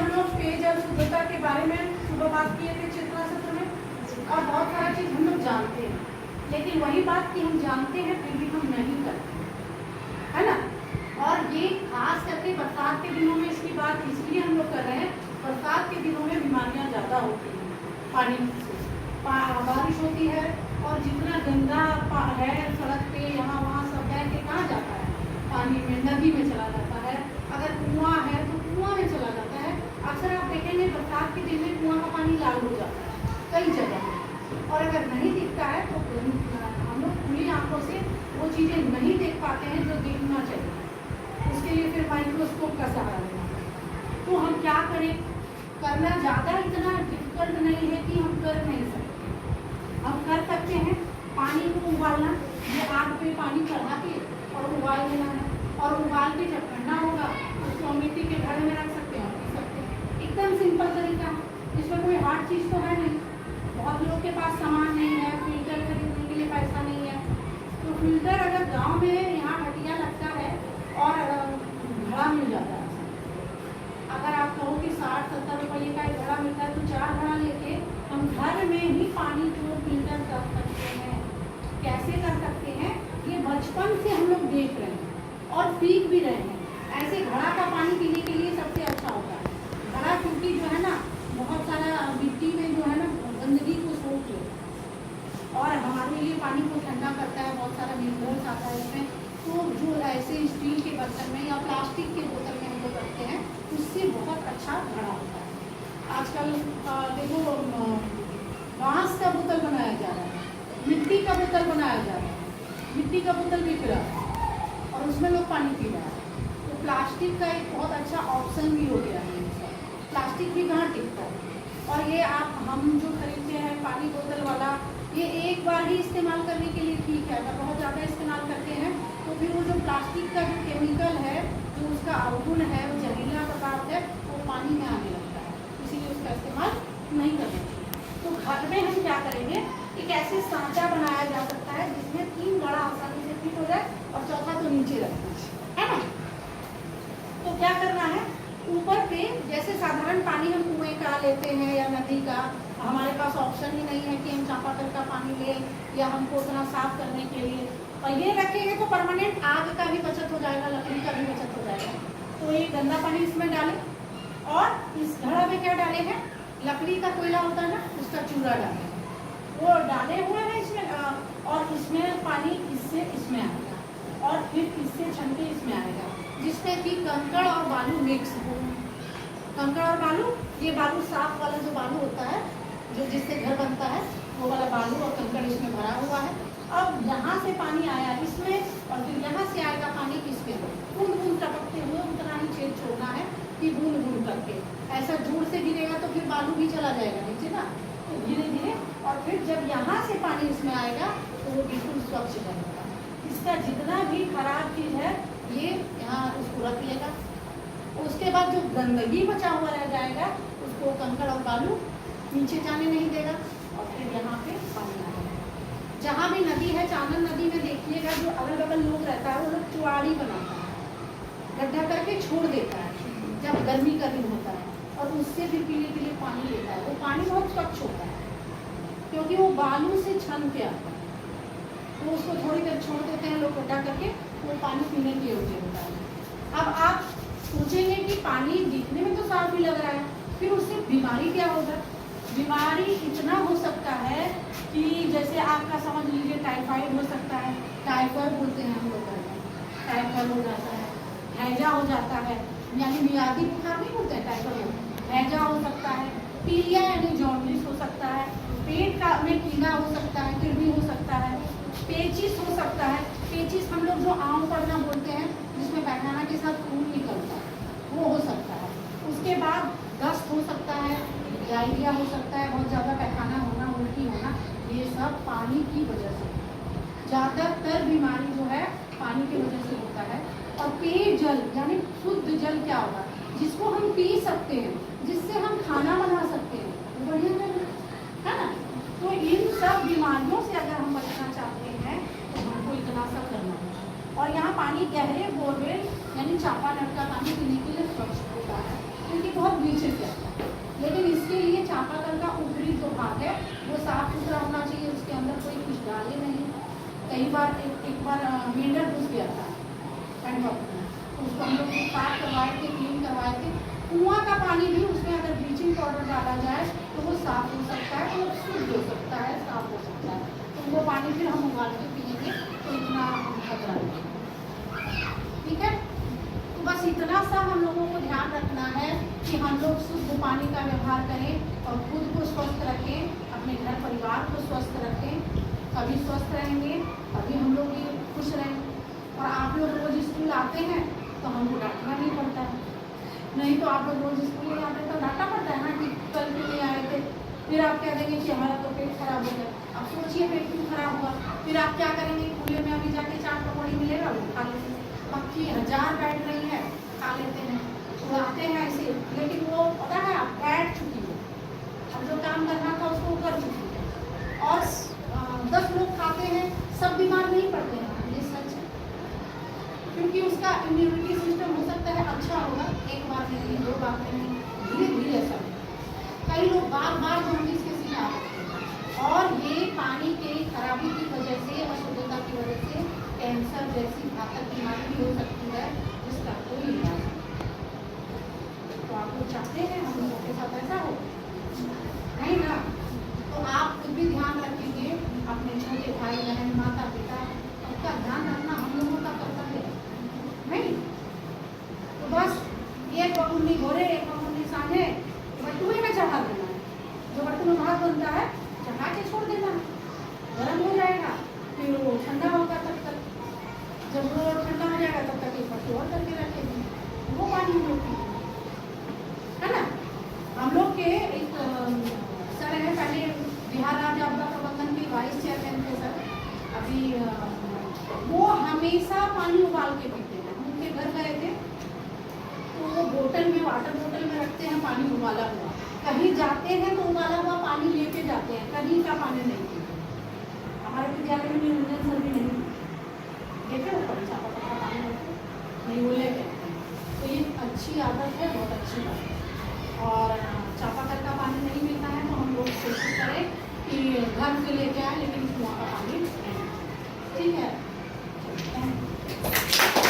हम लोग पेयजल शुद्धता के बारे में सुबह बात किए थे चेतना सत्र में, और बहुत सारा चीज़ हम लोग जानते हैं, लेकिन वही बात कि हम जानते हैं फिर भी हम नहीं करते, है ना। और ये खास करके बरसात के दिनों में इसकी बात इसलिए हम लोग कर रहे हैं, बरसात के दिनों में बीमारियां ज़्यादा होती हैं पानी से, बारिश होती है और जितना गंदा है सड़क पे यहाँ वहाँ सब बह के कहाँ जाता है, पानी में, नदी में चला जाता है। अगर कुआं है तो कुआं में चला जाता है। अक्सर आप देखेंगे बरसात के दिन में कुआं का पानी लाल हो जाता है कई जगह पे, और अगर नहीं दिखता है तो हम लोग खुली आंखों से वो चीज़ें नहीं देख पाते हैं जो देखना चाहिए। उसके लिए फिर माइक्रोस्कोप का सहारा लेना है। तो हम क्या करें, करना ज़्यादा इतना डिफिकल्ट नहीं है कि हम कर नहीं सकते, हम कर सकते हैं। पानी को उबालना, ये आग पे पानी चढ़ा के और उबाल लेना है, और उबाल के जब ठंडा होगा उसको हम मिट्टी के घड़े में रख सकते हैं और पी सकते हैं। एकदम सिंपल तरीका है, इसमें कोई हार्ड चीज़ तो है नहीं। बहुत लोग के पास सामान नहीं है, फिल्टर खरीदने के लिए पैसा नहीं है, तो फिल्टर अगर गांव में यहाँ हटिया लगता है और घड़ा मिल जाता है। अगर आप कहो कि 60-70 रुपये का एक घड़ा मिलता है तो 4 घड़ा लेके हम घर में ही पानी को फिल्टर कर सकते हैं। कैसे कर सकते हैं, ये बचपन से हम लोग देख रहे हैं और सीख भी रहे हैं। ऐसे घड़ा का पानी पीने के लिए सबसे अच्छा होता है घड़ा, क्योंकि जो है ना बहुत सारा मिट्टी में जो है ना गंदगी को सोख लेता और हमारे लिए पानी को ठंडा करता है। बहुत सारा मिनरल्स आता है इसमें, तो जो ऐसे स्टील के बर्तन में या प्लास्टिक के बोतल में हम लोग रखते हैं उससे बहुत अच्छा घड़ा होता है। आजकल देखो बांस का बोतल बनाया जा रहा है, मिट्टी का बोतल बनाया जा रहा है, मिट्टी का बोतल बिक रहा है और उसमें लोग पानी पी रहे हैं। तो प्लास्टिक का एक बहुत अच्छा ऑप्शन भी हो गया है। प्लास्टिक भी कहाँ टिकता है, और ये हम जो खरीदते हैं पानी बोतल वाला, ये एक बार ही इस्तेमाल करने के लिए ठीक है। अगर बहुत ज़्यादा इस्तेमाल करते हैं तो फिर वो जो प्लास्टिक का जो केमिकल है, जो उसका अवगुण है, वो जहरीला पदार्थ है, वो पानी में आने लगता है, इसीलिए उसका इस्तेमाल नहीं करना चाहिए। तो घर में हम क्या करेंगे, एक ऐसे सांचा बनाया जा सकता है जिसमें 3 घड़ा आसानी से फिट हो जाए और चौथा तो नीचे रखना है ना। तो क्या करना है, ऊपर पे जैसे साधारण पानी हम कुएं का लेते हैं या नदी का, हमारे पास ऑप्शन ही नहीं है कि हम चापाकल का पानी लें या हमको उतना साफ करने के लिए, और ये रखेंगे तो परमानेंट आग का भी बचत हो जाएगा, लकड़ी का भी बचत हो जाएगा। तो ये गंदा पानी इसमें डालें, और इस घड़ा में क्या डाले हैं, लकड़ी का कोयला होता है ना, उसका चूरा डालें, वो डाले हुए हैं इसमें, और इसमें पानी इससे इसमें आएगा और फिर इससे छन के इसमें आएगा, जिसमें कि कंकड़ और बालू मिक्स हो। कंकड़ और बालू, ये बालू साफ वाला जो बालू होता है, जो जिससे घर बनता है, वो वाला बालू और कंकड़ इसमें भरा हुआ है। अब यहाँ से पानी आया इसमें और फिर यहाँ से आएगा पानी इसमें, बूंद बूंद टपकते हुए उतना ही छेद छोड़ना है कि बूंद बूंद करके, ऐसा जोर से गिरेगा तो फिर बालू भी चला जाएगा नीचे ना, तो धीरे धीरे, और फिर जब यहाँ से पानी इसमें आएगा तो वो बिल्कुल स्वच्छ रहेगा। इसका जितना भी खराब चीज़ है ये यहाँ उसको रख लेगा। उसके बाद जो गंदगी बचा हुआ रह जाएगा उसको कंकड़ और बालू नीचे जाने नहीं देगा, और फिर यहाँ पे पानी आएगा। जहाँ भी नदी है, चानन नदी में देखिएगा जो अगल बगल लोग रहता है वो लोग चुआड़ी बनाता है, गड्ढा करके छोड़ देता है जब गर्मी का दिन होता है, और उससे भी पीने के लिए पानी लेता है। वो पानी बहुत स्वच्छ होता है क्योंकि वो बालू से छन के आता है, तो उसको थोड़ी देर छोड़ देते हैं लोग गड्ढा करके, वो पानी पीने के योग्य होता है। अब आप सोचेंगे कि पानी दिखने में तो साफ ही लग रहा है, फिर उससे बीमारी क्या होगा। बीमारी इतना हो सकता है कि जैसे आपका समझ लीजिए टाइफाइड हो सकता है, टाइफाइड बोलते हैं हम लोग, टाइफाइड हो जाता है, हैजा हो जाता है, यानी मियादी बुखार नहीं होता है, टाइफाइड हैजा हो सकता है, पीलिया यानी जॉन्डिस हो सकता है, पेट का में कीड़ा हो सकता है, किडनी हो सकता है, पेचिस हो सकता है। पेचिस हम लोग जो आम पड़ना बोलते हैं, जिसमें पैखाना के साथ खून निकलता है, वो हो सकता है। उसके बाद दस्त हो सकता है, डायरिया हो सकता है, बहुत ज़्यादा पैखाना होना, उल्टी होना, ये सब पानी की वजह से, ज़्यादातर बीमारी जो है पानी की वजह से होता है। और पेयजल यानी शुद्ध जल क्या होगा, जिसको हम पी सकते हैं, जिससे हम खाना बना सकते हैं, वो बढ़िया जल है ना। तो इन सब बीमारियों से अगर हम बचना चाहते हैं तो हमको इतना सब करना है। और यहाँ पानी गहरे बोरवेल यानी चापानल का पानी पीने के लिए स्वच्छ होता है। क्योंकि बहुत नीचे से आता है। लेकिन इसके लिए चापाकल का ऊपरी जो भाग है वो साफ सुथरा होना चाहिए, उसके अंदर कोई कुछ डाले नहीं। कई बार एक बार मेंढक घुस गया था हैंडपंप में, तो उसको हम लोग साफ करवाए थे, क्लीन करवाए थे। कुआं का पानी भी उसमें अगर ब्लीचिंग पाउडर डाला जाए तो वो साफ हो सकता है, तो शुद्ध हो सकता है, साफ हो सकता है। तो वो पानी फिर हम उबाल के पिएंगे तो इतना खतरा नहीं। ठीक है, तो बस इतना सा हम लोगों को ध्यान रखना है कि हम लोग शुद्ध पानी का व्यवहार करें और खुद को स्वस्थ रखें, अपने घर परिवार को स्वस्थ रखें। कभी स्वस्थ रहेंगे तभी हम लोग भी खुश रहेंगे। और आप लोग रोज स्कूल आते हैं तो हमको डांटना नहीं पड़ता है, नहीं तो आप लोग रोज स्कूल नहीं आते तो डांटना पड़ता है ना कि कल क्यों नहीं आए थे। फिर आप कह देंगे कि हमारा तो पेट खराब हो गया। अब सोचिए पेट क्यों खराब हुआ, फिर आप क्या करेंगे? खुले में अभी जाके चाट पकौड़ी मिलेगा वो खा लेते हैं, पक्की 1000 बैठ रही है खा लेते हैं, उड़ाते हैं ऐसे। लेकिन वो पता है आप बैठ चुकी है, अब जो काम करना था उसको कर चुकी है। और 10 लोग खाते हैं, सब बीमार नहीं पड़ते हैं, ये सच है। क्योंकि उसका इम्यूनिटी सिस्टम हो सकता है अच्छा होगा, एक बार में नहीं, 2 बार में नहीं, धीरे धीरे ऐसा होगा। कई लोग बार बार जॉन्डिस के शिकार होते हैं और ये पानी के खराबी की वजह से, अशुद्धता की वजह से कैंसर जैसी घातक बीमारी भी हो सकती है जिसका कोई इलाज नहीं। तो आप लोग चाहते हैं हम लोगों के साथ ऐसा हो? नहीं ना? तो आप खुद भी ध्यान रखेंगे, अपने छोटे भाई बहन माता पिता सबका ध्यान रखना हम लोगों का कर्तव्य है, नहीं? तो बस एक बकुनी घोरे एक बकुनी सांझे बटुए में चढ़ा देना है। जो बटुए में भात बनता है चढ़ा के छोड़ देना है, गर्म हो जाएगा, फिर वो ठंडा होगा तब तक। जब वो ठंडा हो जाएगा तब तक एक बटुआ और करके रखेंगे, वो पानी हम लोग पीएंगे, है ना? हम लोग के एक सर है, पहले बिहार राज्य आपदा प्रबंधन के वाइस चेयरमैन थे सर, अभी वो हमेशा पानी उबाल के पीते हैं। हम उनके घर गए थे तो वो बोतल में, वाटर बोतल में रखते हैं पानी उबाला हुआ। कहीं जाते हैं तो उबाला हुआ पानी लेके जाते हैं, कहीं का पानी नहीं पीते। हमारे विद्यालय में निरंजन सर भी नहीं देखे, वो परीक्षा का पानी नहीं, वो लेके। तो ये अच्छी आदत है, बहुत अच्छी